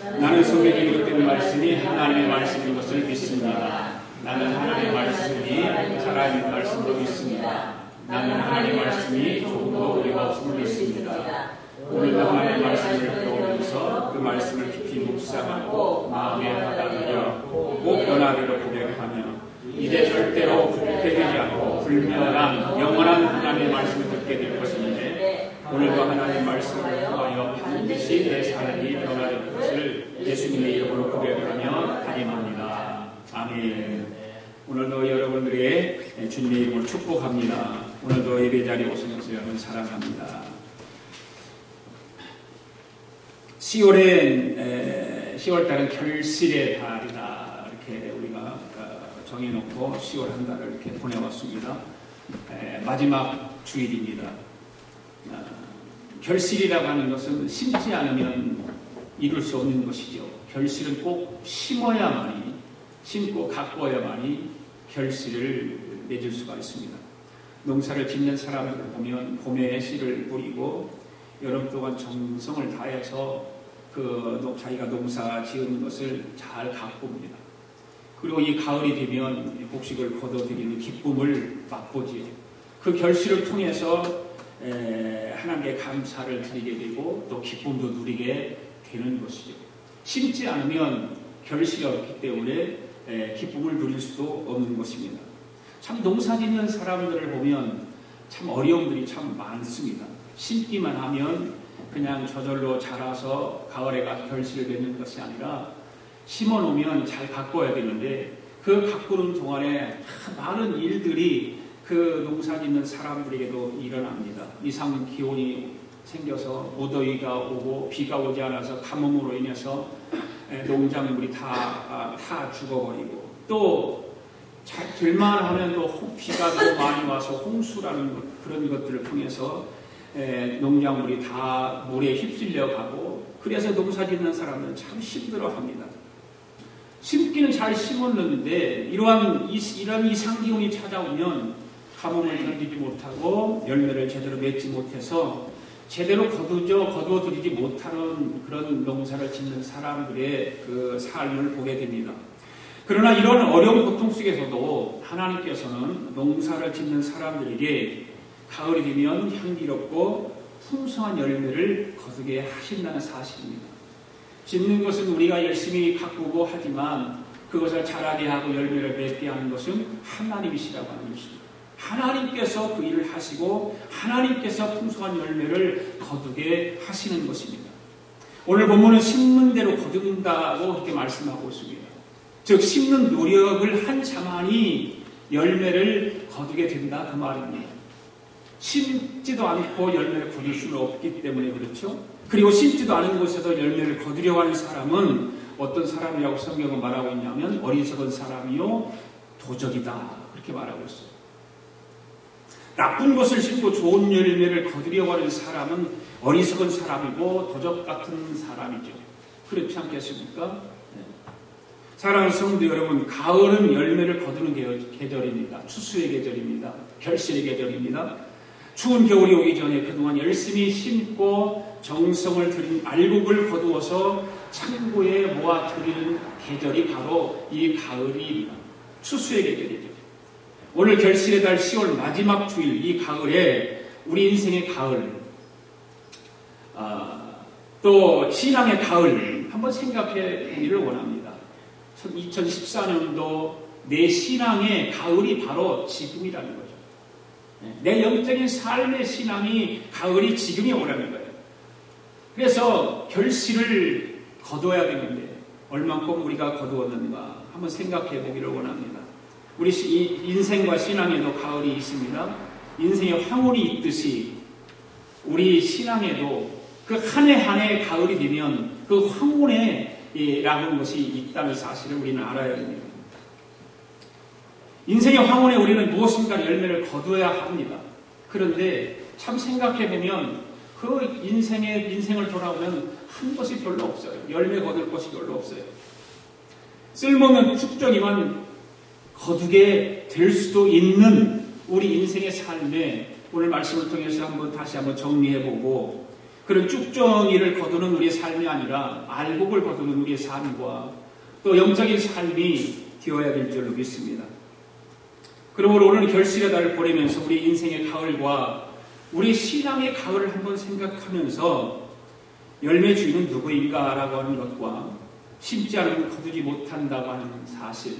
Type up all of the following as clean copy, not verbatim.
나는 속에 기록된 말씀이 하나님의 말씀인 것을 믿습니다. 나는 하나님의 말씀이 살아있는 말씀으로 믿습니다. 나는 하나님의 말씀이 조금도 우리가 없음을 믿습니다. 오늘도 하나님의 말씀을 배우면서 그 말씀을 깊이 묵상하고 마음에 와닿으려 꼭 변화되려 고백하며 이제 절대로 굽게 되지 않고 불멸한 영원한 하나님의 말씀을 듣게 될 것인데 오늘도 하나님의 말씀을 통하여 반드시 내 삶이 변화될 것을 예수님의 이름으로 고백하며 다짐합니다. 아멘. 오늘도 여러분들의 주님의 이름으로 축복합니다. 오늘도 예배 자리에 오셔서 여러분 사랑합니다. 10월달은 결실의 달이다. 이렇게 우리가 정해놓고 10월 한 달을 이렇게 보내왔습니다. 마지막 주일입니다. 결실이라고 하는 것은 심지 않으면 이룰 수 없는 것이죠. 결실은 꼭 심어야만이, 심고 가꿔야만이 결실을 맺을 수가 있습니다. 농사를 짓는 사람들을 보면 봄에 씨를 뿌리고 여름 동안 정성을 다해서 자기가 농사 지은 것을 잘 가꿉니다. 그리고 이 가을이 되면 곡식을 거둬들이는 기쁨을 맛보지. 그 결실을 통해서 하나님께 감사를 드리게 되고 또 기쁨도 누리게 되는 것이죠. 심지 않으면 결실이 없기 때문에 기쁨을 누릴 수도 없는 것입니다. 참 농사 짓는 사람들을 보면 참 어려움들이 참 많습니다. 심기만 하면 그냥 저절로 자라서 가을에 가서 결실을 맺는 것이 아니라 심어놓으면 잘 가꿔야 되는데 그 가꾸는 동안에 많은 일들이 그 농사 짓는 사람들에게도 일어납니다. 이상 기온이 생겨서 무더위가 오고 비가 오지 않아서 가뭄으로 인해서 농작물이 다 죽어버리고 또 잘 될만 하면 또 비가 너무 많이 와서 홍수라는 그런 것들을 통해서 농작물이 다 물에 휩쓸려 가고 그래서 농사 짓는 사람들은 참 힘들어합니다. 심기는 잘 심었는데 이런 이상기온이 찾아오면 가뭄을 견디지 못하고 열매를 제대로 맺지 못해서 제대로 거두어들이지 못하는 그런 농사를 짓는 사람들의 그 삶을 보게 됩니다. 그러나 이런 어려운 고통 속에서도 하나님께서는 농사를 짓는 사람들에게 가을이 되면 향기롭고 풍성한 열매를 거두게 하신다는 사실입니다. 짓는 것은 우리가 열심히 가꾸고 하지만 그것을 자라게 하고 열매를 맺게 하는 것은 하나님이시라고 하는 것입니다. 하나님께서 그 일을 하시고 하나님께서 풍성한 열매를 거두게 하시는 것입니다. 오늘 본문은 심는 대로 거둔다고 이렇게 말씀하고 있습니다. 즉 심는 노력을 한 자만이 열매를 거두게 된다 그 말입니다. 심지도 않고 열매를 거둘 수는 없기 때문에 그렇죠. 그리고 심지도 않은 곳에서 열매를 거두려고 하는 사람은 어떤 사람이라고 성경은 말하고 있냐면 어리석은 사람이요 도적이다 그렇게 말하고 있어요. 나쁜 것을 심고 좋은 열매를 거두려고 하는 사람은 어리석은 사람이고 도적 같은 사람이죠. 그렇지 않겠습니까? 사랑하는 성도 여러분, 가을은 열매를 거두는 계절입니다. 추수의 계절입니다. 결실의 계절입니다. 추운 겨울이 오기 전에 그동안 열심히 심고 정성을 들인 알곡을 거두어서 창고에 모아두리는 계절이 바로 이 가을입니다. 추수의 계절이죠. 오늘 결실의 달 10월 마지막 주일 이 가을에 우리 인생의 가을 또 신앙의 가을 한번 생각해 보기를 원합니다. 2014년도 내 신앙의 가을이 바로 지금이라는 거죠. 내 영적인 삶의 신앙이 가을이 지금이 오라는 거예요. 그래서 결실을 거둬야 되는데 얼만큼 우리가 거두었는가 한번 생각해 보기를 원합니다. 우리 인생과 신앙에도 가을이 있습니다. 인생에 황홀이 있듯이 우리 신앙에도 그 한 해 한 해 가을이 되면 그 황혼에라는 것이 있다는 사실을 우리는 알아야 됩니다. 인생의 황혼에 우리는 무엇인가 열매를 거두어야 합니다. 그런데 참 생각해보면 그 인생을 돌아보면 한 것이 별로 없어요. 열매 거둘 것이 별로 없어요. 쓸모없는 축적이만 거두게 될 수도 있는 우리 인생의 삶에 오늘 말씀을 통해서 다시 한번 정리해보고 그런 쭉정이를 거두는 우리의 삶이 아니라 알곡을 거두는 우리의 삶과 또 영적인 삶이 되어야 될 줄로 믿습니다. 그러므로 오늘 결실의 달을 보내면서 우리 인생의 가을과 우리 신앙의 가을을 한번 생각하면서 열매 주인은 누구인가라고 하는 것과 심지 않으면 거두지 못한다고 하는 사실,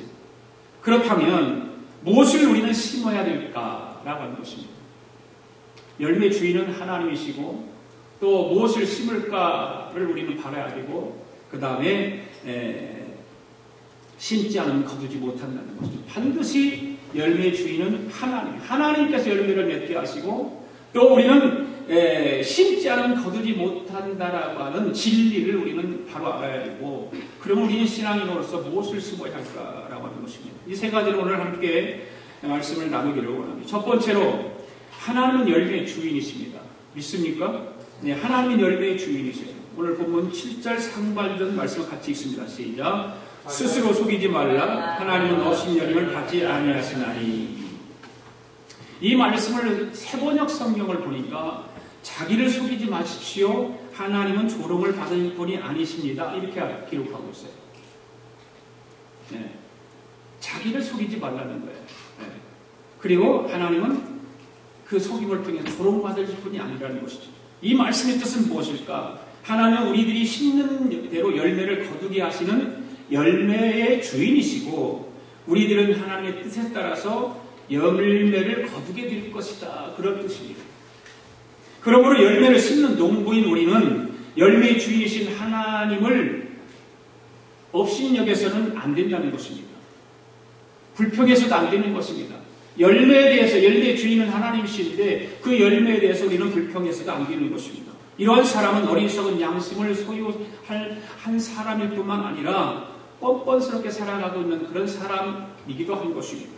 그렇다면 무엇을 우리는 심어야 될까라고 하는 것입니다. 열매 주인은 하나님이시고 또 무엇을 심을까를 우리는 바라야 되고 그 다음에 심지 않으면 거두지 못한다는 것입니다. 반드시 열매 주인은 하나님께서 열매를 맺게 하시고 또 우리는 심지 않으면 거두지 못한다라고 하는 진리를 우리는 바로 알아야 되고, 그러면 우리는 신앙인으로서 무엇을 심어야 할까라고 하는 것입니다. 이 세 가지를 오늘 함께 말씀을 나누기를 원합니다. 첫 번째로 하나님은 열매의 주인이십니다. 믿습니까? 네, 하나님은 열매의 주인이세요. 오늘 본문 7절 상반전 말씀을 같이 읽습니다. 시작. 스스로 속이지 말라. 하나님은 어신 열매를 받지 아니하시나니. 이 말씀을 세번역 성경을 보니까 자기를 속이지 마십시오. 하나님은 조롱을 받을 분이 아니십니다. 이렇게 기록하고 있어요. 네. 자기를 속이지 말라는 거예요. 네. 그리고 하나님은 그 속임을 통해 조롱받을 분이 아니라는 것이죠. 이 말씀의 뜻은 무엇일까? 하나님은 우리들이 심는 대로 열매를 거두게 하시는 열매의 주인이시고 우리들은 하나님의 뜻에 따라서 열매를 거두게 될 것이다. 그런 뜻입니다. 그러므로 열매를 심는 농부인 우리는 열매의 주인이신 하나님을 업신여겨서는 안 된다는 것입니다. 불평해서도 안 되는 것입니다. 열매에 대해서 열매의 주인은 하나님이신데 그 열매에 대해서 우리는 불평해서도 안 되는 것입니다. 이러한 사람은 어리석은 양심을 소유할 한 사람일 뿐만 아니라 뻔뻔스럽게 살아가고 있는 그런 사람이기도 한 것입니다.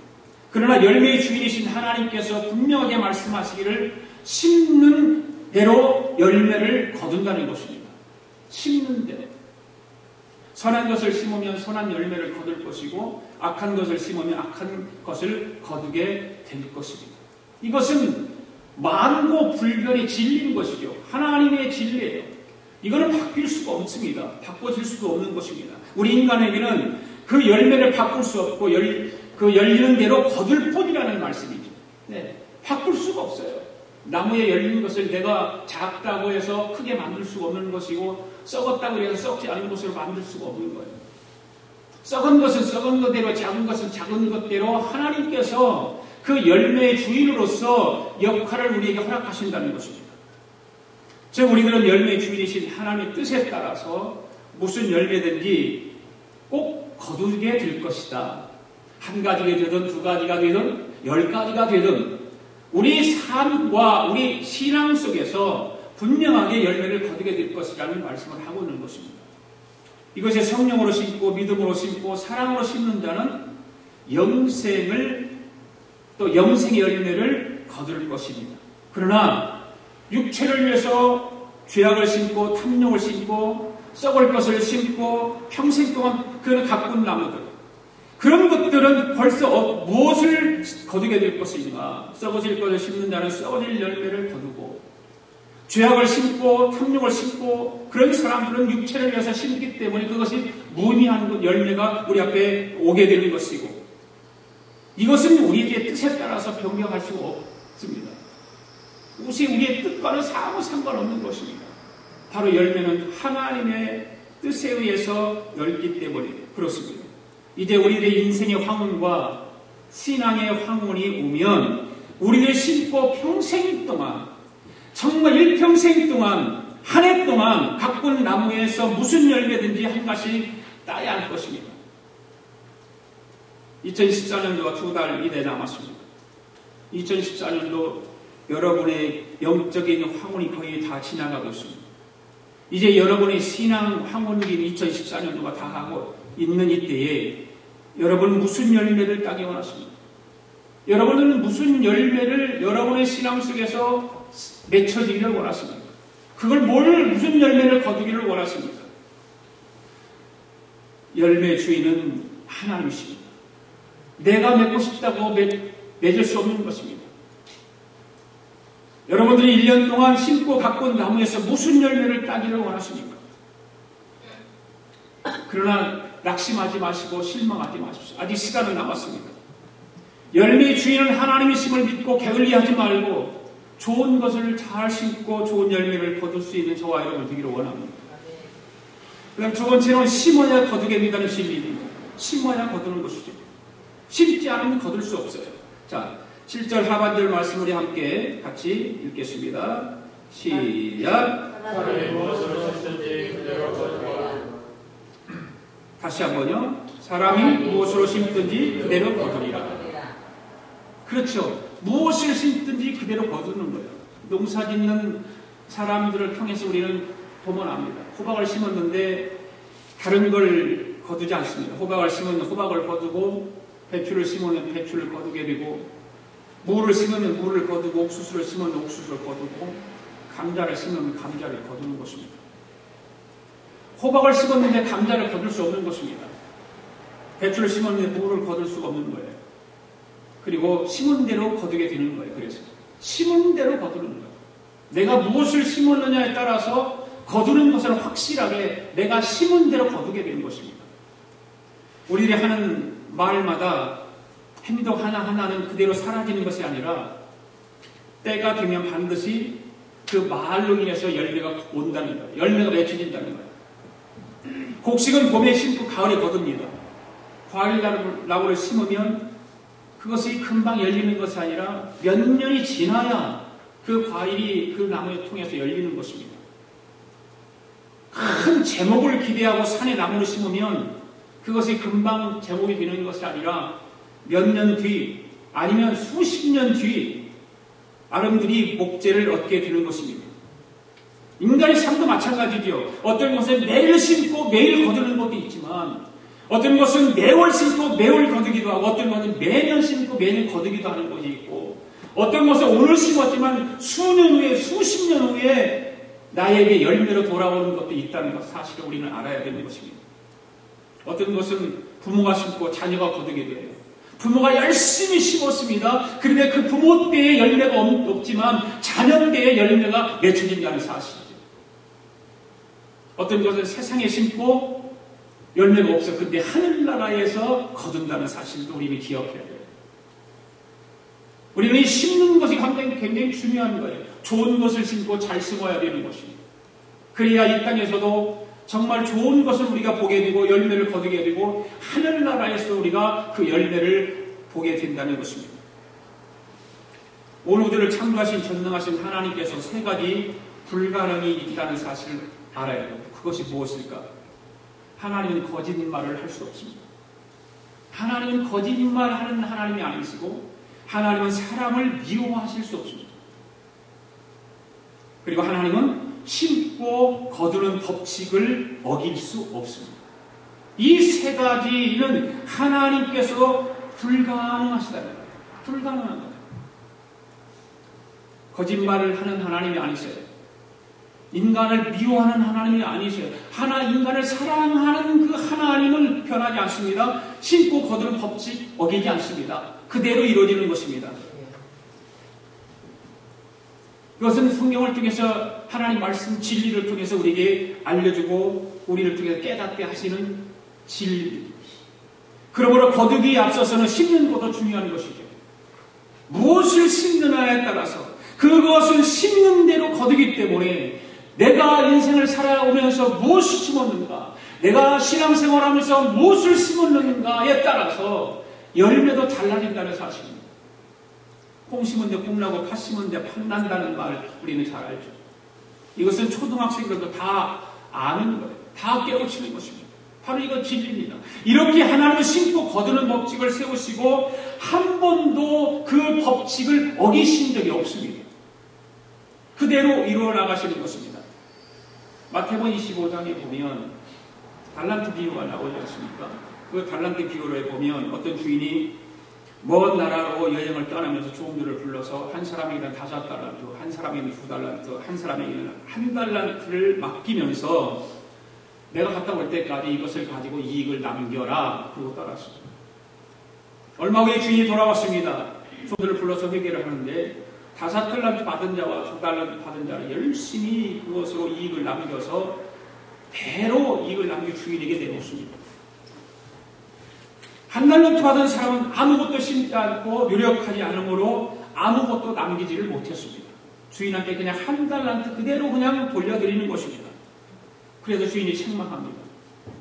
그러나 열매의 주인이신 하나님께서 분명하게 말씀하시기를 심는 대로 열매를 거둔다는 것입니다. 심는 대로. 선한 것을 심으면 선한 열매를 거둘 것이고 악한 것을 심으면 악한 것을 거두게 될 것입니다. 이것은 만고불변의 진리인 것이죠. 하나님의 진리예요. 이거는 바뀔 수가 없습니다. 바꿔질 수도 없는 것입니다. 우리 인간에게는 그 열매를 바꿀 수 없고 그 열리는 대로 거둘 뿐이라는 말씀이죠. 네, 바꿀 수가 없어요. 나무에 열린 것을 내가 작다고 해서 크게 만들 수가 없는 것이고 썩었다고 해서 썩지 않은 것으로 만들 수가 없는 거예요. 썩은 것은 썩은 것대로 작은 것은 작은 것대로 하나님께서 그 열매의 주인으로서 역할을 우리에게 허락하신다는 것입니다. 즉 우리들은 열매의 주인이신 하나님의 뜻에 따라서 무슨 열매든지 꼭 거두게 될 것이다. 한 가지가 되든 두 가지가 되든 10가지가 되든 우리 삶과 우리 신앙 속에서 분명하게 열매를 거두게 될 것이라는 말씀을 하고 있는 것입니다. 이것이 성령으로 심고 믿음으로 심고 사랑으로 심는다는 영생의 열매를 거둘 것입니다. 그러나 육체를 위해서 죄악을 심고 탐욕을 심고 썩을 것을 심고 평생 동안 그를 가꾼 나무들, 그런 것들은 벌써 무엇을 거두게 될 것인가? 썩어질 것을 심는다는 썩어질 열매를 거두고 죄악을 심고 탐욕을 심고 그런 사람들은 육체를 위해서 심기 때문에 그것이 무의미한 열매가 우리 앞에 오게 되는 것이고 이것은 우리의 뜻에 따라서 변경할 수가 없습니다. 이것이 우리의 뜻과는 아무 상관없는 것입니다. 바로 열매는 하나님의 뜻에 의해서 열기 때문에 그렇습니다. 이제 우리들의 인생의 황혼과 신앙의 황혼이 오면 우리를 심고 평생 동안 정말 일평생 동안 한 해 동안 가꾼 나무에서 무슨 열매든지 한 가지 따야 할 것입니다. 2014년도가 2달 이내 남았습니다. 2014년도 여러분의 영적인 황혼이 거의 다 지나가고 있습니다. 이제 여러분의 신앙 황혼기인 2014년도가 다 하고 있는 이때에 여러분 무슨 열매를 따기 원하십니까? 여러분은 무슨 열매를 여러분의 신앙 속에서 맺혀지기를 원하십니까? 그걸 무슨 열매를 거두기를 원하십니까? 열매의 주인은 하나님이십니다. 내가 맺고 싶다고 맺을 수 없는 것입니다. 여러분들이 1년 동안 심고 가꾼 나무에서 무슨 열매를 따기를 원하십니까? 그러나 낙심하지 마시고 실망하지 마십시오. 아직 시간은 남았습니다. 열매의 주인은 하나님이심을 믿고 게을리하지 말고 좋은 것을 잘 심고 좋은 열매를 거둘 수 있는 저와 여러분 되기를 원합니다. 그다음 두 번째는 심어야 거두게 된다는 진리입니다. 심어야 거두는 것이죠. 심지 않으면 거둘 수 없어요. 자, 7절 하반절 말씀 우리 함께 같이 읽겠습니다. 시작. 사람이 무엇으로 심든지 그대로 거두리라. 다시 한번요. 사람이 무엇으로 심든지 그대로 거두리라. 그렇죠. 무엇을 심든지 그대로 거두는 거예요. 농사 짓는 사람들을 통해서 우리는 보면 압니다. 호박을 심었는데 다른 걸 거두지 않습니다. 호박을 심으면 호박을 거두고 배추를 심으면 배추를 거두게 되고 무를 심으면 무를 거두고 옥수수를 심으면 옥수수를 거두고 감자를 심으면 감자를 거두는 것입니다. 호박을 심었는데 감자를 거둘 수 없는 것입니다. 배추를 심었는데 무를 거둘 수가 없는 거예요. 그리고 심은 대로 거두게 되는 거예요. 그래서 심은 대로 거두는 거예요. 내가 무엇을 심었느냐에 따라서 거두는 것은 확실하게 내가 심은 대로 거두게 되는 것입니다. 우리들이 하는 말마다 행동 하나하나는 그대로 사라지는 것이 아니라 때가 되면 반드시 그 말로 인해서 열매가 온다는 거예요. 열매가 맺혀진다는 거예요. 곡식은 봄에 심고 가을에 거둡니다. 과일 나무를 심으면 그것이 금방 열리는 것이 아니라 몇 년이 지나야 그 과일이 그 나무에 통해서 열리는 것입니다. 큰 제목을 기대하고 산에 나무를 심으면 그것이 금방 제목이 되는 것이 아니라 몇 년 뒤 아니면 수십 년 뒤 아름드리 목재를 얻게 되는 것입니다. 인간의 삶도 마찬가지죠. 어떤 것은 매일 심고 매일 거두는 것도 있지만 어떤 것은 매월 심고 매월 거두기도 하고 어떤 것은 매년 심고 매년 거두기도 하는 것이 있고 어떤 것은 오늘 심었지만 수년 후에 수십 년 후에 나에게 열매로 돌아오는 것도 있다는 것 사실을 우리는 알아야 되는 것입니다. 어떤 것은 부모가 심고 자녀가 거두게 돼요. 부모가 열심히 심었습니다. 그런데 그 부모 때의 열매가 없지만 자녀 때의 열매가 맺혀진다는 사실이죠. 어떤 것은 세상에 심고 열매가 없어. 근데 하늘나라에서 거둔다는 사실도 우리는 기억해야 돼요. 우리는 이 심는 것이 굉장히 중요한 거예요. 좋은 것을 심고 잘 심어야 되는 것입니다. 그래야 이 땅에서도 정말 좋은 것을 우리가 보게 되고 열매를 거두게 되고 하늘나라에서 우리가 그 열매를 보게 된다는 것입니다. 온 우주를 창조하신 전능하신 하나님께서 세 가지 불가능이 있다는 사실을 알아야 해요. 그것이 무엇일까? 하나님은 거짓말을 할 수 없습니다. 하나님은 거짓말하는 하나님이 아니시고 하나님은 사람을 미워하실 수 없습니다. 그리고 하나님은 심고 거두는 법칙을 어길 수 없습니다. 이 세 가지는 하나님께서 불가능하시다는 거예요. 불가능한 거예요. 거짓말을 하는 하나님이 아니세요. 인간을 미워하는 하나님이 아니세요. 인간을 사랑하는 그 하나님은 변하지 않습니다. 심고 거두는 법칙 어기지 않습니다. 그대로 이루어지는 것입니다. 이것은 성경을 통해서 하나님 말씀 진리를 통해서 우리에게 알려주고 우리를 통해서 깨닫게 하시는 진리. 그러므로 거두기에 앞서서는 심는 것도 중요한 것이죠. 무엇을 심느냐에 따라서 그것은 심는 대로 거두기 때문에 내가 인생을 살아오면서 무엇을 심었는가, 내가 신앙생활하면서 무엇을 심었는가에 따라서 열매도 달라진다는 사실입니다. 콩 심은 데 콩나고 팥 심은 데 팥난다는 말 우리는 잘 알죠. 이것은 초등학생들도 다 아는 거예요. 다 깨우치는 것입니다. 바로 이건 진리입니다. 이렇게 하나님은 심고 거두는 법칙을 세우시고 한 번도 그 법칙을 어기신 적이 없습니다. 그대로 이루어 나가시는 것입니다. 마태복음 25장에 보면 달란트 비유가 나오지 않습니까? 그 달란트 비유를 보면 어떤 주인이 먼 나라로 여행을 떠나면서 종들을 불러서 한 사람에게는 5달란트, 한 사람에게는 2달란트, 한 사람에게는 1달란트를 맡기면서 내가 갔다 올 때까지 이것을 가지고 이익을 남겨라. 그러고 떠났습니다. 얼마 후에 주인이 돌아왔습니다. 종들을 불러서 회개를 하는데 5달란트 받은 자와 2달란트 받은 자는 열심히 그것으로 이익을 남겨서 배로 이익을 남겨 주인에게 내놓습니다. 1달란트 받은 사람은 아무것도 심지 않고 노력하지 않으므로 아무것도 남기지를 못했습니다. 주인한테 그냥 1달란트 그대로 그냥 돌려드리는 것입니다. 그래서 주인이 책망합니다.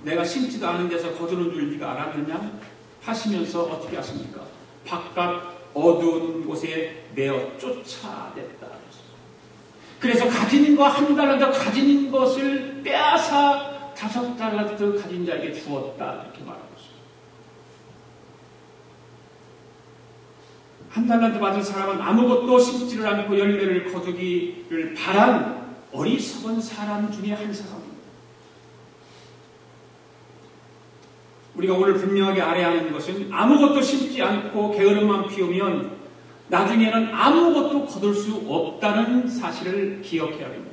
내가 심지도 않은 데서 거두는 줄 네가 알았느냐? 하시면서 어떻게 하십니까? 바깥 어두운 곳에 내어 쫓아냈다. 그래서 가진 거 1달란트 가진 것을 빼앗아 5달란트 가진 자에게 주었다. 이렇게 말하고 있습니다. 1달란트 받은 사람은 아무것도 심지를 않고 열매를 거두기를 바란 어리석은 사람 중에 한 사람입니다. 우리가 오늘 분명하게 알아야 하는 것은 아무것도 심지 않고 게으름만 피우면 나중에는 아무것도 거둘 수 없다는 사실을 기억해야 합니다.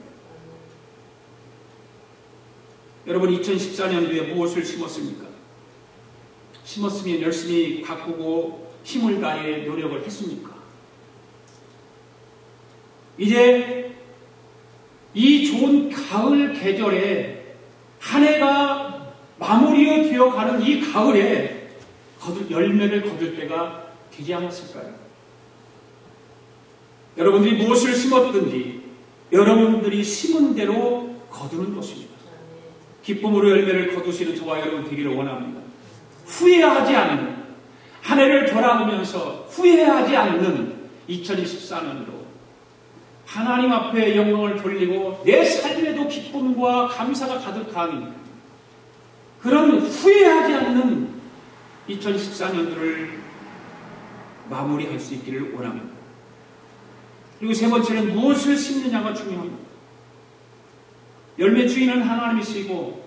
여러분 2014년도에 무엇을 심었습니까? 심었으면 열심히 가꾸고 힘을 다해 노력을 했습니까? 이제 이 좋은 가을 계절에 한 해가 마무리되어 가는 이 가을에 열매를 거둘 때가 되지 않았을까요? 여러분들이 무엇을 심었든지 여러분들이 심은 대로 거두는 것입니다. 기쁨으로 열매를 거두시는 저와 여러분 되기를 원합니다. 후회하지 않는, 한 해를 돌아보면서 후회하지 않는 2024년으로 하나님 앞에 영광을 돌리고 내 삶에도 기쁨과 감사가 가득한 그런 후회하지 않는 2014년도를 마무리할 수 있기를 원합니다. 그리고 세 번째는 무엇을 심느냐가 중요합니다. 열매 주인은 하나님이시고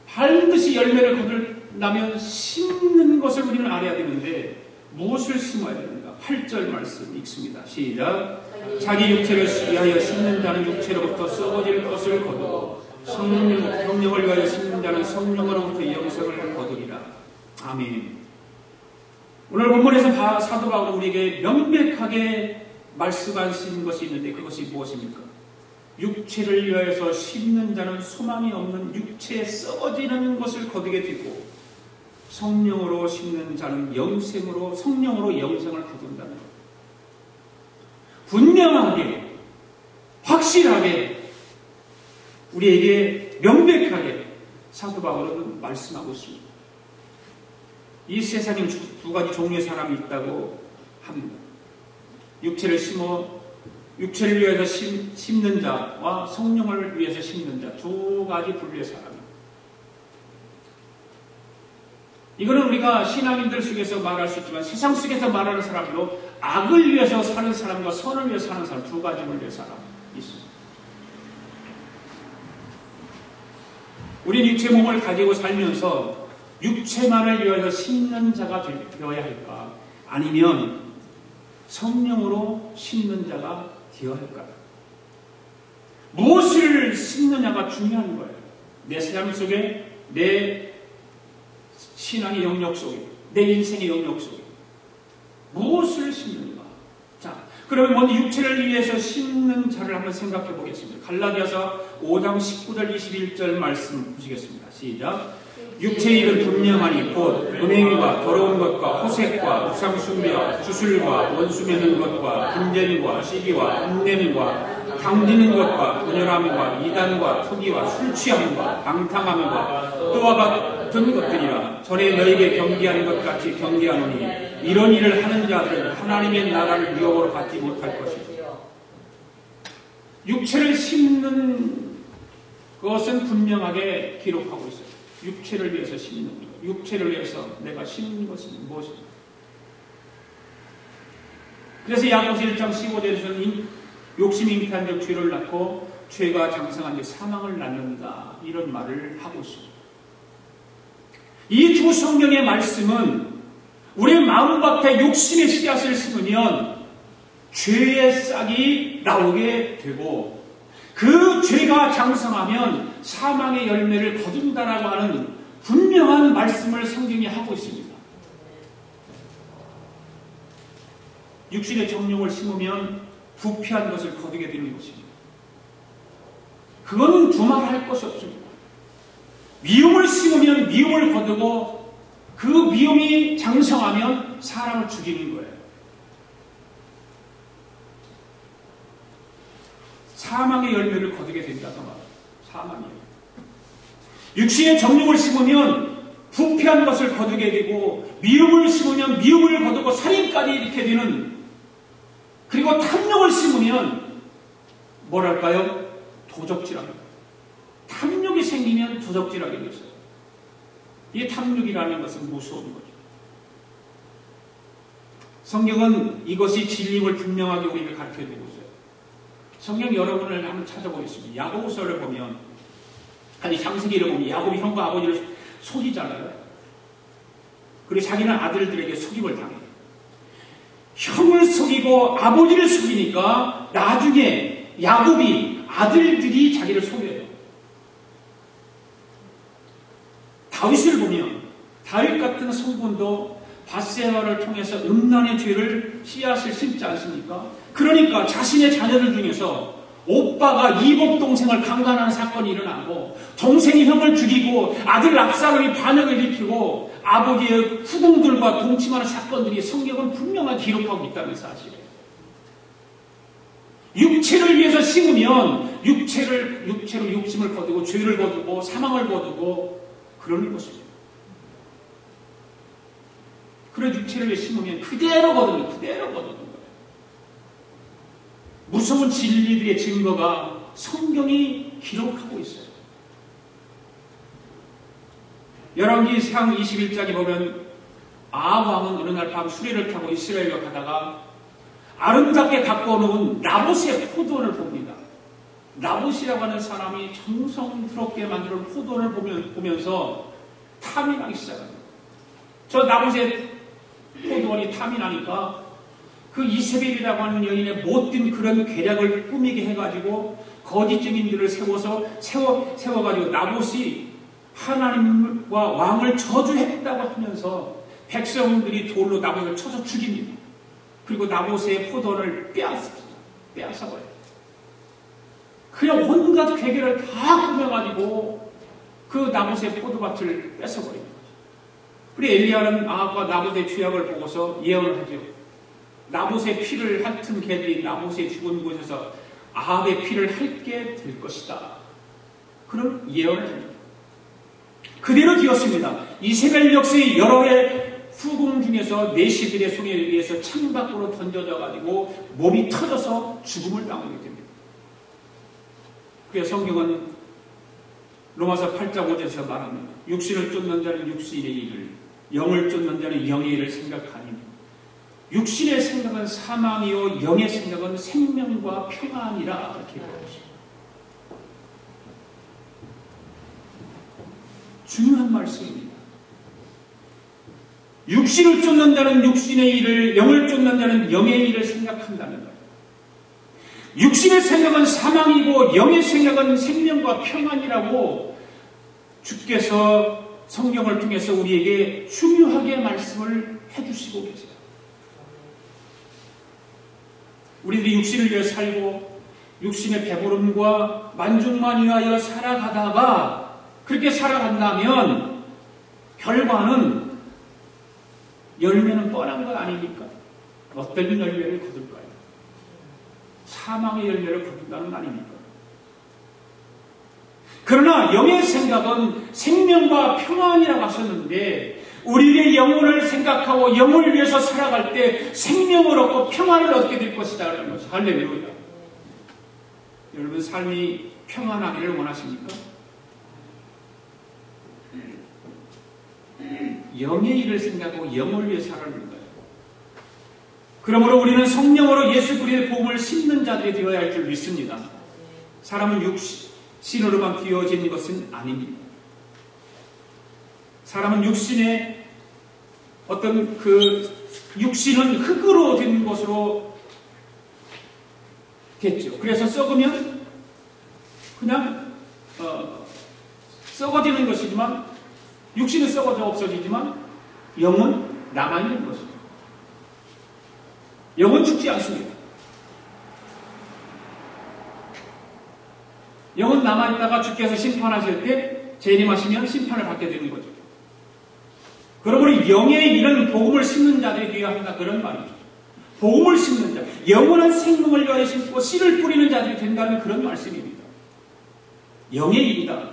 반드시 열매를 거두려면 심는 것을 우리는 알아야 되는데 무엇을 심어야 됩니까? 8절 말씀 읽습니다. 시작. 자기 육체를 위하여 심는 자는 육체로부터 썩어질 것을 거두고 성령을 위하여 심는 자는 성령으로부터 영생을 거두리라. 아멘. 오늘 본문에서 사도 바울은 우리에게 명백하게 말씀하신 것이 있는데 그것이 무엇입니까? 육체를 위하여서 심는 자는 소망이 없는 육체에 썩어지는 것을 거두게 되고 성령으로 심는 자는 성령으로 영생을 거둔다는 것. 분명하게 확실하게 우리에게 명백하게 사도 바울은 말씀하고 있습니다. 이 세상에 두 가지 종류의 사람이 있다고 합니다. 육체를 위해서 심는 자와 성령을 위해서 심는 자, 두 가지 분류의 사람입니다. 이거는 우리가 신앙인들 속에서 말할 수 있지만 세상 속에서 말하는 사람도 악을 위해서 사는 사람과 선을 위해서 사는 사람, 두 가지 분류의 사람이 있습니다. 우리는 육체 몸을 가지고 살면서 육체만을 위하여 심는 자가 되어야 할까? 아니면 성령으로 심는 자가 되어야 할까? 무엇을 심느냐가 중요한 거예요. 내 삶 속에, 내 신앙의 영역 속에, 내 인생의 영역 속에 무엇을 심는가? 자, 그러면 먼저 육체를 위해서 심는 자를 한번 생각해 보겠습니다. 갈라디아서 5장 19절 21절 말씀 보시겠습니다. 시작. 육체의 일은 분명하니 곧 음행과 더러운 것과 호색과 우상숭배와 주술과 원수 맺는 것과 분쟁과 시기와 음냄과 당지는 것과 분열함과 이단과 투기와 술취함과 방탕함과 또와 같은 것들이라. 전에 너에게 경계하는 것 같이 경계하노니 이런 일을 하는 자들은 하나님의 나라를 유혹으로 받지 못할 것이다. 육체를 심는 것은 분명하게 기록하고 있어요. 육체를 위해서 심는 것. 육체를 위해서 내가 심는 것은 무엇입니까? 그래서 야고보서 1장 15절에서는 욕심이 잉태한 적 죄를 낳고 죄가 장성한 적 사망을 낳는다. 이런 말을 하고 있습니다. 이 두 성경의 말씀은 우리 마음밭에 욕심의 씨앗을 심으면 죄의 싹이 나오게 되고 그 죄가 장성하면 사망의 열매를 거둔다라고 하는 분명한 말씀을 성경이 하고 있습니다. 육신의 정욕을 심으면 부패한 것을 거두게 되는 것입니다. 그건 두말할 것이 없습니다. 미움을 심으면 미움을 거두고 그 미움이 장성하면 사람을 죽이는 거예요. 사망의 열매를 거두게 된다고 말합니다. 사망의 열매. 육신의 정욕을 심으면 부패한 것을 거두게 되고 미움을 심으면 미움을 거두고 살인까지 이렇게 되는, 그리고 탐욕을 심으면 뭐랄까요? 도적질합니다. 탐욕이 생기면 도적질하게 되어요. 이 탐욕이라는 것은 무서운 거죠. 성경은 이것이 진리임을 분명하게 우리에게 가르쳐주고 있어요. 성경 여러분을 한번 찾아보겠습니다. 야고보서를 보면, 아니 창세기를 보면 야곱이 형과 아버지를 속이잖아요. 그리고 자기는 아들들에게 속임을 당해요. 형을 속이고 아버지를 속이니까 나중에 야곱이 아들들이 자기를 속여요. 다윗을 보면 다윗 같은 성분도 밧세바를 통해서 음란의 죄를 씨앗을 심지 않습니까? 그러니까 자신의 자녀들 중에서 오빠가 이복 동생을 강간하는 사건이 일어나고 동생이 형을 죽이고 아들 압살롬이 반역을 일으키고 아버지의 후궁들과 동침하는 사건들이 성경은 분명하게 기록하고 있다는 사실이에요. 육체를 위해서 심으면 육체로 욕심을 거두고 죄를 거두고 사망을 거두고 그러는 것입니다. 그래 육체를 위해 심으면 그대로 거두는 거예요. 무서운 진리들의 증거가 성경이 기록하고 있어요. 열왕기상 21장에 보면 아합 왕은 어느 날 밤 수레를 타고 이스라엘로 가다가 아름답게 갖고 놓은 나봇의 포도원을 봅니다. 나봇이라고 하는 사람이 정성스럽게 만든 포도원을 보면서 탐이 나기 시작합니다. 저 나봇의 포도원이 탐이 나니까 그 이세벨이라고 하는 여인의 못된 그런 계략을 꾸미게 해가지고 거짓 증인들을 세워가지고 나봇이 하나님과 왕을 저주했다고 하면서 백성들이 돌로 나봇을 쳐서 죽입니다. 그리고 나봇의 포도원을 빼앗아버려요. 그냥 온갖 괴계를 다 꾸며가지고 그 나봇의 포도밭을 뺏어버립니다. 그리고 엘리야는 아합과 나봇의 죄악을 보고서 예언을 하죠. 나봇의 피를 핥은 개들이 나봇의 죽은 곳에서 아합의 피를 핥게 될 것이다. 그런 예언을 합니다. 그대로 되었습니다. 이세벨 역시 여러 해 후궁 중에서 내시들의 손에 의해서 창밖으로 던져져 가지고 몸이 터져서 죽음을 당하게 됩니다. 그래서 성경은 로마서 8장 5절에서 말합니다. 육신을 쫓는 자는 육신의 일을, 영을 쫓는 자는 영의 일을 생각하니 육신의 생각은 사망이요 영의 생각은 생명과 평안이라 이렇게 말합니다. 중요한 말씀입니다. 육신을 쫓는 자는 육신의 일을, 영을 쫓는 자는 영의 일을 생각한다는 거예요. 육신의 생각은 사망이고 영의 생각은 생명과 평안이라고 주께서 성경을 통해서 우리에게 중요하게 말씀을 해주시고 계세요. 우리들이 육신을 위해 살고 육신의 배부름과 만족만 위하여 살아가다가 그렇게 살아간다면 결과는 열매는 뻔한 거 아닙니까? 어떤 열매를 거둘까요? 사망의 열매를 거둔다는 거 아닙니까? 그러나 영의 생각은 생명과 평안이라고 하셨는데 우리의 영혼을 생각하고 영혼을 위해서 살아갈 때 생명을 얻고 평안을 얻게 될 것이다 라는 것이죠. 할렐루야. 여러분 삶이 평안하기를 원하십니까? 영의 일을 생각하고 영을 위해 살아가는 거예요. 그러므로 우리는 성령으로 예수 그리스도의 복음을 심는 자들이 되어야 할 줄 믿습니다. 사람은 육신으로만 되어진 것은 아닙니다. 사람은 육신의 어떤 그 육신은 흙으로 된 것으로 됐죠. 그래서 썩으면 그냥 썩어지는 것이지만 육신은 썩어져 없어지지만 영은 남아있는 것입니다. 영은 죽지 않습니다. 영은 남아있다가 주께서 심판하실 때 재림하시면 심판을 받게 되는 거죠. 그러므로 영의 일은 복음을 심는 자들이 되어야 한다, 그런 말이죠. 복음을 심는 자, 영원한 생명을 위하여 심고 씨를 뿌리는 자들이 된다는 그런 말씀입니다. 영의 일이다.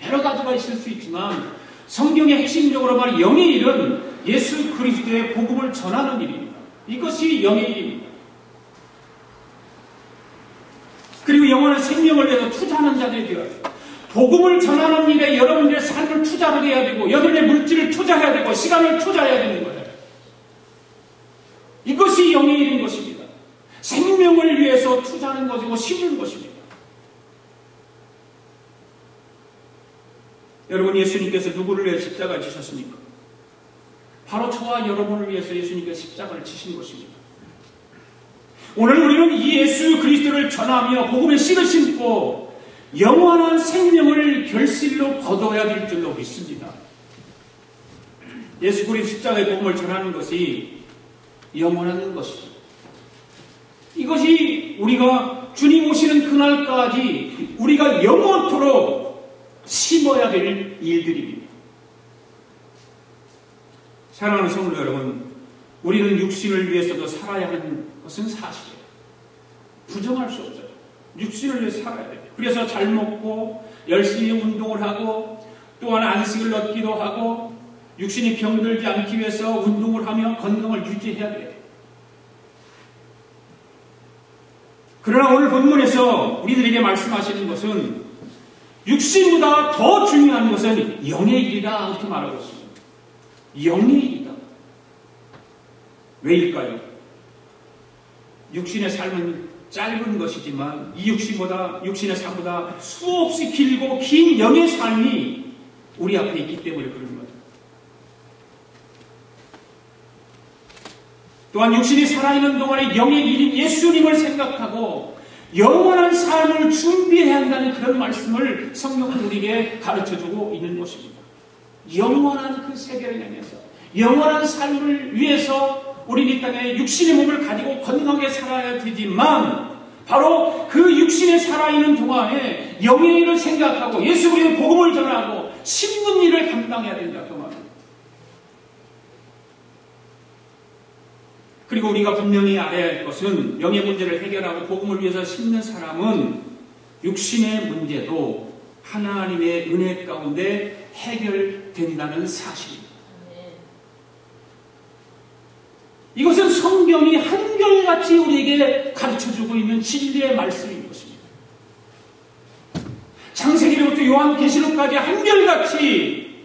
여러 가지가 있을 수 있지만 성경의 핵심적으로 말하는 영의 일은 예수 그리스도의 복음을 전하는 일입니다. 이것이 영의 일입니다. 그리고 영원한 생명을 위해서 투자하는 자들이 되어야 합니다. 복음을 전하는 일에 여러분들의 삶을 투자를 해야 되고 여러분의 물질을 투자해야 되고 시간을 투자해야 되는 거예요. 이것이 영의 일인 것입니다. 생명을 위해서 투자하는 것이고 심는 것입니다. 여러분, 예수님께서 누구를 위해 십자가를 지셨습니까? 바로 저와 여러분을 위해서 예수님께서 십자가를 지신 것입니다. 오늘 우리는 이 예수 그리스도를 전하며 복음의 씨를 심고 영원한 생명을 결실로 거둬야 될 줄로 믿습니다. 예수 그리스도 십자가의 복음을 전하는 것이 영원한 것이죠. 이것이 우리가 주님 오시는 그날까지 우리가 영원토록 심어야 될 일들입니다. 사랑하는 성도 여러분, 우리는 육신을 위해서도 살아야 하는 것은 사실이에요. 부정할 수 없어요. 육신을 위해 살아야 돼요. 그래서 잘 먹고 열심히 운동을 하고 또한 안식을 얻기도 하고 육신이 병들지 않기 위해서 운동을 하며 건강을 유지해야 돼요. 그러나 오늘 본문에서 우리들에게 말씀하시는 것은 육신보다 더 중요한 것은 영의 일이다, 이렇게 말하고 있습니다. 영의 일이다. 왜일까요? 육신의 삶은 짧은 것이지만 이 육신의 삶보다 수없이 길고 긴 영의 삶이 우리 앞에 있기 때문에 그런 거죠. 또한 육신이 살아있는 동안에 영의 일인 예수님을 생각하고 영원한 삶을 준비해야 한다는 그런 말씀을 성경은 우리에게 가르쳐주고 있는 것입니다. 영원한 그 세계를 향해서 영원한 삶을 위해서 우리 이 땅에 육신의 몸을 가지고 건강하게 살아야 되지만 바로 그 육신에 살아있는 동안에 영의 일을 생각하고 예수 그리스도의 복음을 전하고 심는 일을 감당해야 된다, 그 말입니다. 그리고 우리가 분명히 알아야 할 것은 영의 문제를 해결하고 복음을 위해서 심는 사람은 육신의 문제도 하나님의 은혜 가운데 해결된다는 사실입니다. 이것은 성경이 한결같이 우리에게 가르쳐주고 있는 진리의 말씀인 것입니다. 창세기로부터 요한계시록까지 한결같이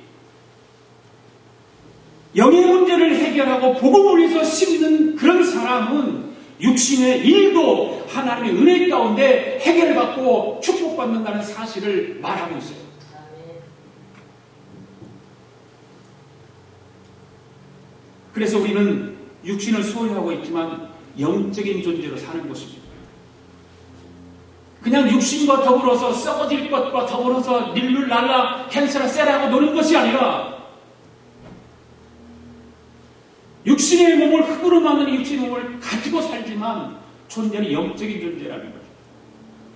영의 문제를 해결하고 복음을 위해서 심는 그런 사람은 육신의 일도 하나님의 은혜 가운데 해결받고 축복받는다는 사실을 말하고 있어요. 그래서 우리는 육신을 소유하고 있지만 영적인 존재로 사는 것입니다. 그냥 육신과 더불어서 썩어질 것과 더불어서 릴룰랄라 캔슬라 세라하고 노는 것이 아니라 육신의 몸을 흙으로 만든 육신의 몸을 가지고 살지만 존재는 영적인 존재라는 거죠.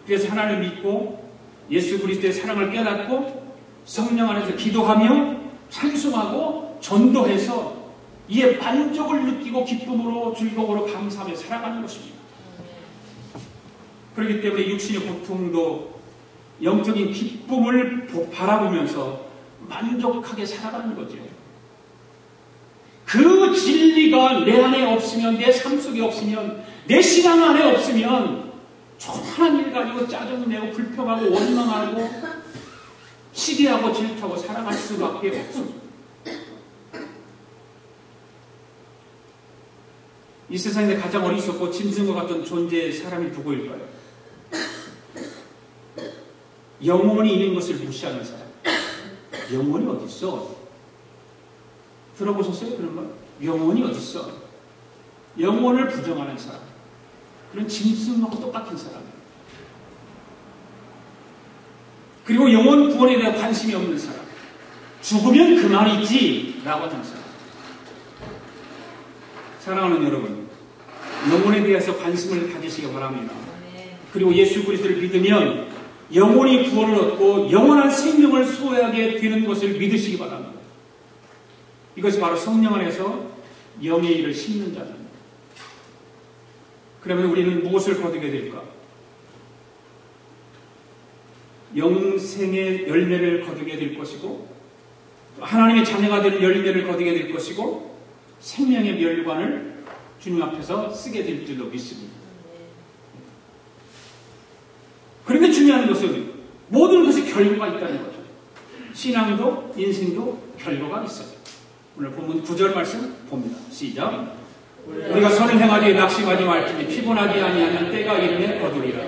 그래서 하나님을 믿고 예수 그리스도의 사랑을 깨닫고 성령 안에서 기도하며 찬송하고 전도해서 이에 만족을 느끼고 기쁨으로 즐거움으로 감사하며 살아가는 것입니다. 그렇기 때문에 육신의 고통도 영적인 기쁨을 바라보면서 만족하게 살아가는 거죠. 그 진리가 내 안에 없으면, 내 삶 속에 없으면, 내 신앙 안에 없으면 조그만 일 가지고 짜증내고 불평하고 원망하고 시기하고 질투하고 살아갈 수밖에 없습니다. 이 세상에 가장 어리석고 짐승과 같은 존재의 사람이 누구일까요? 영혼이 있는 것을 무시하는 사람. 영혼이 어디 있어? 들어보셨어요? 그런 말? 영혼이 어디 있어? 영혼을 부정하는 사람. 그런 짐승하고 똑같은 사람이에요. 그리고 영혼 구원에 대한 관심이 없는 사람. 죽으면 그만이지 라고 하는 사람. 사랑하는 여러분, 영혼에 대해서 관심을 가지시기 바랍니다. 그리고 예수 그리스도를 믿으면 영원히 구원을 얻고 영원한 생명을 소유하게 되는 것을 믿으시기 바랍니다. 이것이 바로 성령 안에서 영의 일을 심는 자입니다. 그러면 우리는 무엇을 거두게 될까? 영생의 열매를 거두게 될 것이고, 하나님의 자녀가 되는 열매를 거두게 될 것이고, 생명의 멸관을 주님 앞에서 쓰게 될 줄로 믿습니다. 그런데 중요한 것은 모든 것이 결과가 있다는 거죠. 신앙도 인생도 결과가 있어요. 오늘 본문 9절 말씀 봅니다. 시작. 우리가 선을 행하되 낙심하지 말지니 피곤하지 아니하면 때가 이르매 거두리라.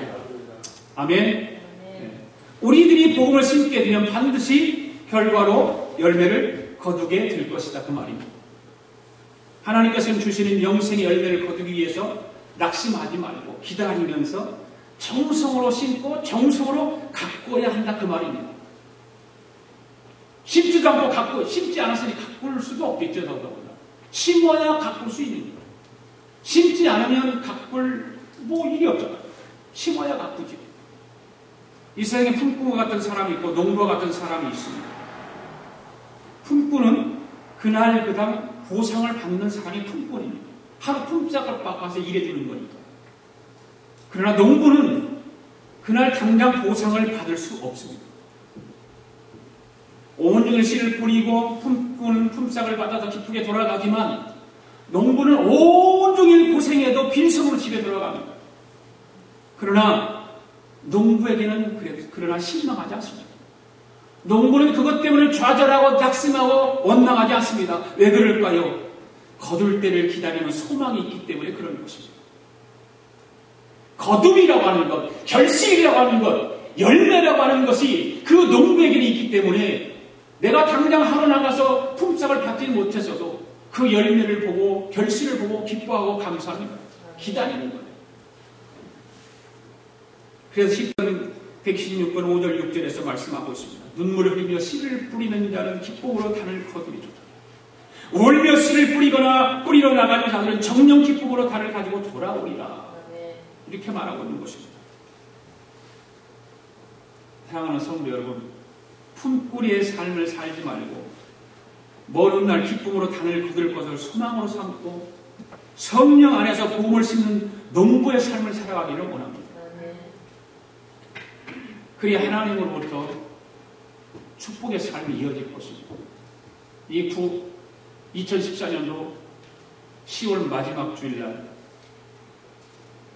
아멘. 네. 우리들이 복음을 심게 되면 반드시 결과로 열매를 거두게 될 것이다. 그 말입니다. 하나님께서는 주시는 영생의 열매를 거두기 위해서 낙심하지 말고 기다리면서 정성으로 심고 정성으로 가꿔야 한다. 그 말입니다. 심지도 않고 심지 않았으니 가꿀 수도 없겠죠. 더더구나. 심어야 가꿀 수 있는 거예요. 심지 않으면 가꿀 일이 없잖아요. 심어야 가꾸지. 이 세상에 품꾼과 같은 사람이 있고 농부와 같은 사람이 있습니다. 품꾼은 그날 그당 보상을 받는 사람이 품꾼입니다. 하루 품삯을 깎아서 일해주는 거니까. 그러나 농부는 그날 당장 보상을 받을 수 없습니다. 온종일 씨를 뿌리고 품꾼은 품삯을 받아서 기쁘게 돌아가지만 농부는 온종일 고생해도 빈손으로 집에 돌아갑니다. 그러나 농부에게는 그러나 실망하지 않습니다. 농부는 그것 때문에 좌절하고 낙심하고 원망하지 않습니다. 왜 그럴까요? 거둘 때를 기다리는 소망이 있기 때문에 그런 것입니다. 거둠이라고 하는 것, 결실이라고 하는 것, 열매라고 하는 것이 그 농부에게는 있기 때문에 내가 당장 하러 나가서 품삯을 받지 못했어도 그 열매를 보고 결실을 보고 기뻐하고 감사합니다. 기다리는 거예요. 그래서 시편 116편 5절 6절에서 말씀하고 있습니다. 눈물을 흘리며 씨를 뿌리는 자는 기쁨으로 단을 거두리라. 울며 씨를 뿌리러 나가는 자들은 정령 기쁨으로 단을 가지고 돌아오리라. 이렇게 말하고 있는 것입니다. 사랑하는 성도 여러분, 품꾼의 삶을 살지 말고 먼 훗날 기쁨으로 단을 거둘 것을 소망으로 삼고 성령 안에서 복음을 심는 농부의 삶을 살아가기를 원합니다. 그래야 하나님으로부터 축복의 삶이 이어질 것입니다. 2014년도 10월 마지막 주일날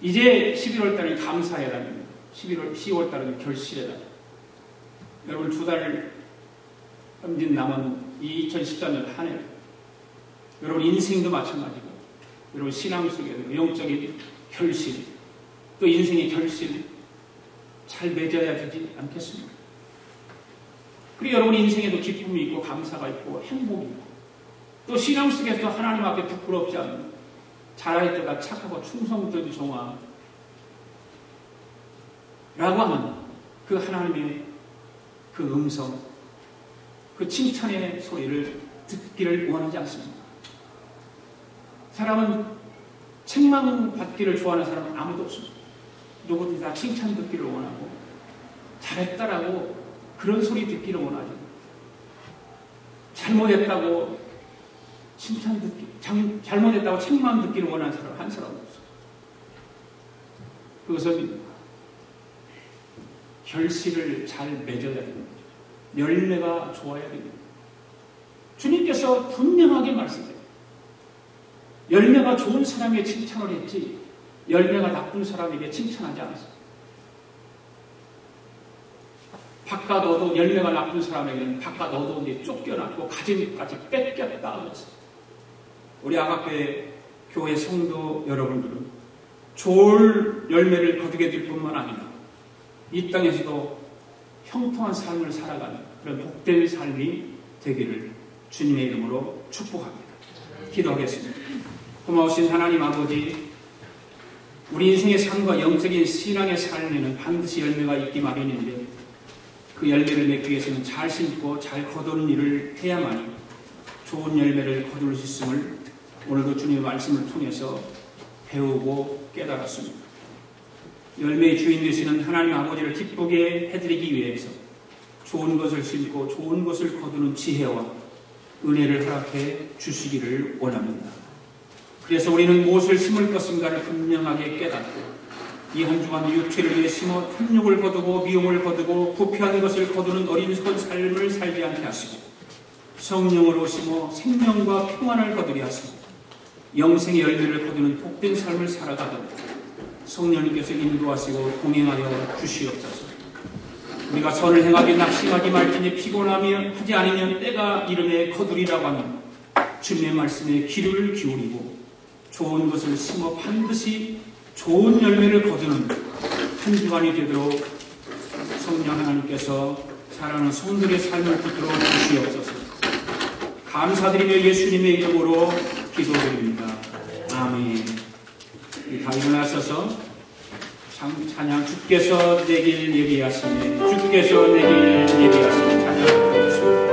이제 11월 달은 감사의 달입니다. 10월 달은 결실의 달. 여러분 2달 남짓 남은 이 2014년 한 해, 여러분 인생도 마찬가지고 여러분 신앙 속에서 영적인 결실, 또 인생의 결실 잘 맺어야 되지 않겠습니까? 그리고 여러분 인생에도 기쁨이 있고 감사가 있고 행복이 있고 또 신앙 속에서도 하나님 앞에 부끄럽지 않는 자라의 때가 착하고 충성된 종아 라고 하는 그 하나님의 그 음성, 그 칭찬의 소리를 듣기를 원하지 않습니다. 사람은 책망 받기를 좋아하는 사람은 아무도 없습니다. 누구든지 다 칭찬 듣기를 원하고 잘했다라고 그런 소리 듣기를 원하죠. 잘못했다고 칭찬 듣기, 잘못했다고 책망 듣기를 원하는 사람 한 사람도 없어요. 그것은 결실을 잘 맺어야 됩니다. 열매가 좋아야 됩니다. 주님께서 분명하게 말씀해요. 열매가 좋은 사람에게 칭찬을 했지 열매가 나쁜 사람에게 칭찬하지 않았어요. 바깥 얻어 열매가 나쁜 사람에게는 바깥 얻어온데 쫓겨났고 가진까지 뺏겼다 그랬어요. 우리 아가페 교회 성도 여러분들은 좋은 열매를 거두게 될 뿐만 아니라 이 땅에서도 형통한 삶을 살아가는 그런 복된 삶이 되기를 주님의 이름으로 축복합니다. 기도하겠습니다. 고마우신 하나님 아버지, 우리 인생의 삶과 영적인 신앙의 삶에는 반드시 열매가 있기 마련인데 그 열매를 맺기 위해서는 잘 심고 잘 거두는 일을 해야만이 좋은 열매를 거둘 수 있음을 오늘도 주님의 말씀을 통해서 배우고 깨달았습니다. 열매의 주인 되시는 하나님 아버지를 기쁘게 해드리기 위해서 좋은 것을 심고 좋은 것을 거두는 지혜와 은혜를 허락해 주시기를 원합니다. 그래서 우리는 무엇을 심을 것인가를 분명하게 깨닫고 이 한 주간 육체를 위해 심어 탐욕을 거두고 미움을 거두고 부패한 것을 거두는 어린손 삶을 살지 않게 하시고 성령으로 심어 생명과 평안을 거두게 하시고 영생의 열매를 거두는 복된 삶을 살아가도록 성령님께서 인도하시고 동행하여 주시옵소서. 우리가 선을 행하기 낙심하지 말지니 피곤하며 하지 않으면 때가 이름에 거두리라고 하는 주님의 말씀에 귀를 기울이고 좋은 것을 심어 반드시 좋은 열매를 거두는 한 주간이 되도록 성령 하나님께서 사랑하는 성들의 삶을 붙들어 주시옵소서. 감사드리며 예수님의 이름으로 기도드립니다. 아멘. 다 일어나셔서 찬양 주께서 내길 예비하시네 주께서 내길 예비하시네 찬양하겠습니다.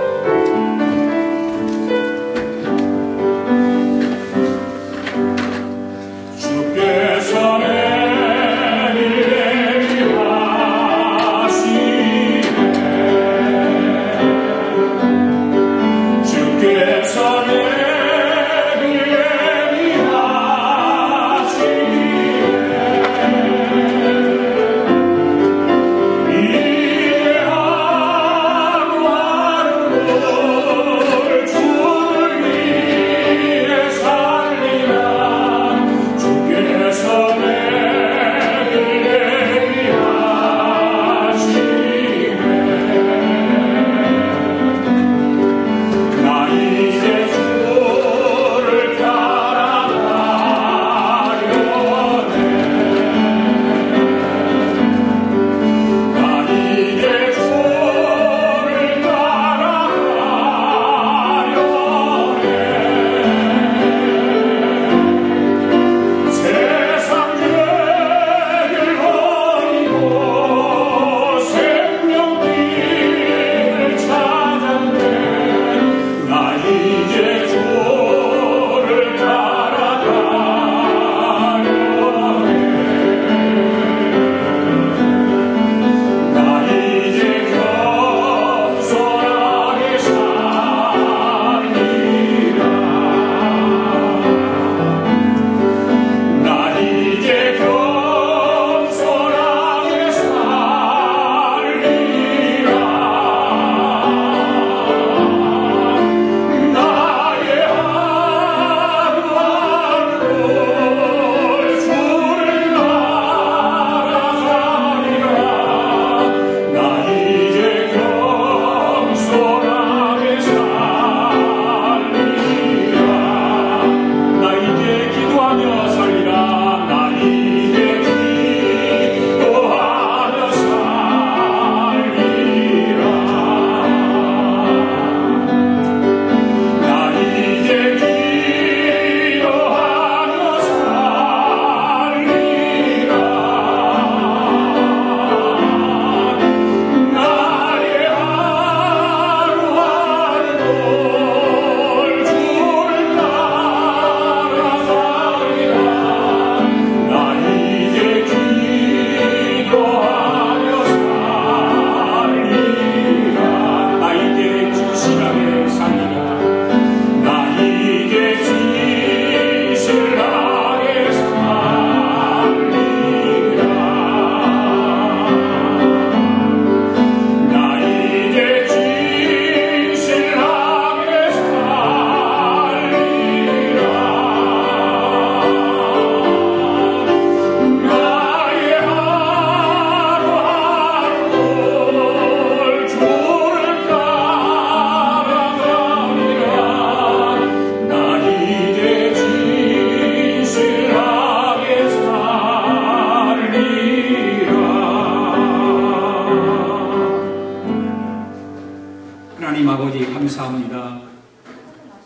감사합니다.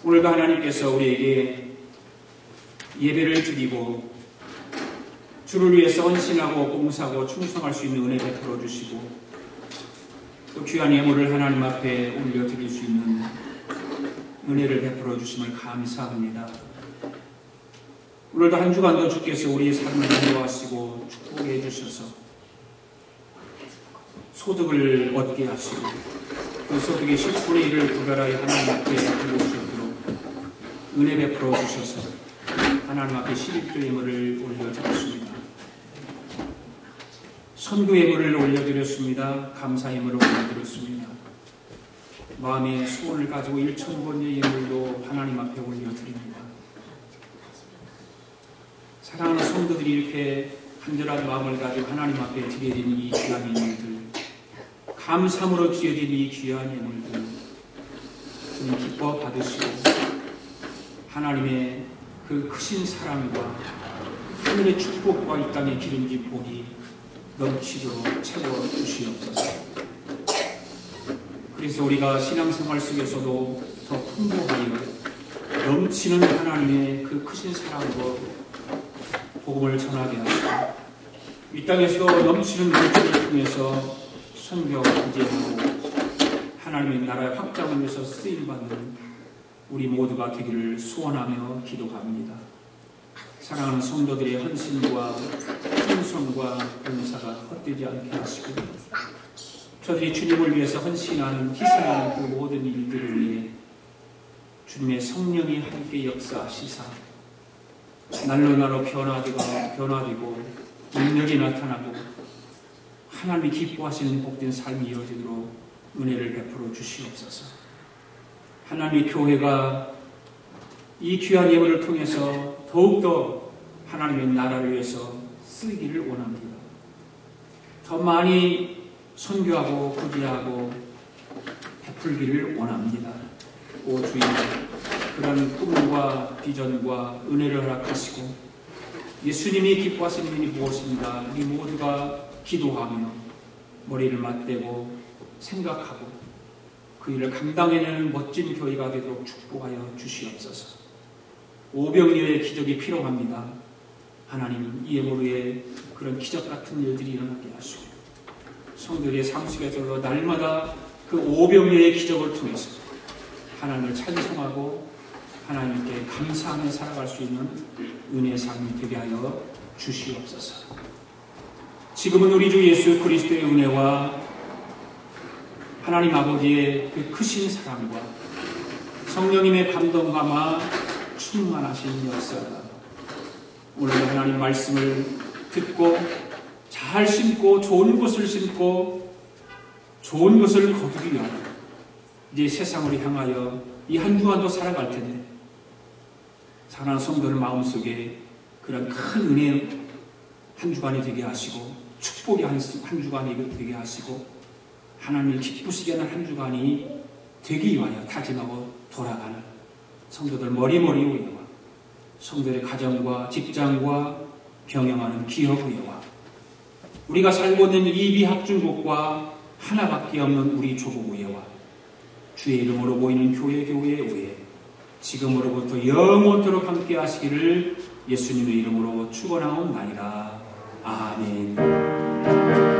오늘도 하나님께서 우리에게 예배를 드리고 주를 위해서 헌신하고 봉사하고 충성할 수 있는 은혜 베풀어 주시고 또 귀한 예물을 하나님 앞에 올려드릴 수 있는 은혜를 베풀어 주심을 감사합니다. 오늘도 한 주간도 주께서 우리의 삶을 인도하시고 축복해 주셔서 소득을 얻게 하시고 그 소득의 10분의 1을 구별하여 하나님 앞에 드릴 수 있도록 은혜 베풀어 주셔서 하나님 앞에 11조 예물을 올려드렸습니다. 선교 예물을 올려드렸습니다. 감사 예물을 올려드렸습니다. 마음의 소원을 가지고 1,000번의 예물도 하나님 앞에 올려드립니다. 사랑하는 성도들이 이렇게 간절한 마음을 가지고 하나님 앞에 드려진 이 귀한 예물들, 감사함으로 드려진 이 귀한 예물들, 주님 기뻐 받으시고 하나님의 그 크신 사랑과 하늘의 축복과 이 땅의 기름진 복이 넘치도록 채워주시옵소서. 그래서 우리가 신앙생활 속에서도 더 풍부하여 넘치는 하나님의 그 크신 사랑으로 복음을 전하게 하시고 이 땅에서도 넘치는 물질을 통해서 선교 구제하고 하나님의 나라의 확장을 위해서 쓰임받는 우리 모두가 되기를 소원하며 기도합니다. 사랑하는 성도들의 헌신과 충성과 봉사가 헛되지 않게 하시고 저들이 주님을 위해서 헌신하는 희생하는 그 모든 일들을 위해 주님의 성령이 함께 역사하시사 날로 날로 변화되고 능력이 나타나고 하나님이 기뻐하시는 복된 삶이 이루어지도록 은혜를 베풀어 주시옵소서. 하나님의 교회가 이 귀한 예물을 통해서 더욱더 하나님의 나라를 위해서 쓰기를 원합니다. 더 많이 선교하고 구제하고 베풀기를 원합니다. 오 주님, 그런 꿈과 비전과 은혜를 허락하시고 예수님이 기뻐하시는 일이 무엇인가 우리 모두가 기도하며 머리를 맞대고 생각하고 그 일을 감당해내는 멋진 교회가 되도록 축복하여 주시옵소서. 오병이어의 기적이 필요합니다. 하나님, 이 예물에 그런 기적 같은 일들이 일어나게 하시고 성도들의 삶 속에서도 날마다 그 오병이어의 기적을 통해서 하나님을 찬송하고 하나님께 감사하며 살아갈 수 있는 은혜의 삶이 되게 하여 주시옵소서. 지금은 우리 주 예수 그리스도의 은혜와 하나님 아버지의 그 크신 사랑과 성령님의 감동감화 충만하신 역사가 오늘도 하나님 말씀을 듣고 잘 심고 좋은 것을 심고 좋은 것을 거두기 위하여 이제 세상을 향하여 이 한 주간도 살아갈 텐데 사랑하는 성도들 마음속에 그런 큰 은혜의 한 주간이 되게 하시고 축복의 한 주간이 되게 하시고 하나님을 기쁘시게 하는 한 주간이 되기 위하여 다짐하고 돌아가는 성도들 머리머리 위에와 성도들의 가정과 직장과 경영하는 기업 위에와 우리가 살고 있는 이 비합중국과 하나밖에 없는 우리 조국 위에와 주의 이름으로 모이는 교회 위에 지금으로부터 영원토록 함께 하시기를 예수님의 이름으로 축원하옵나이다. 아멘.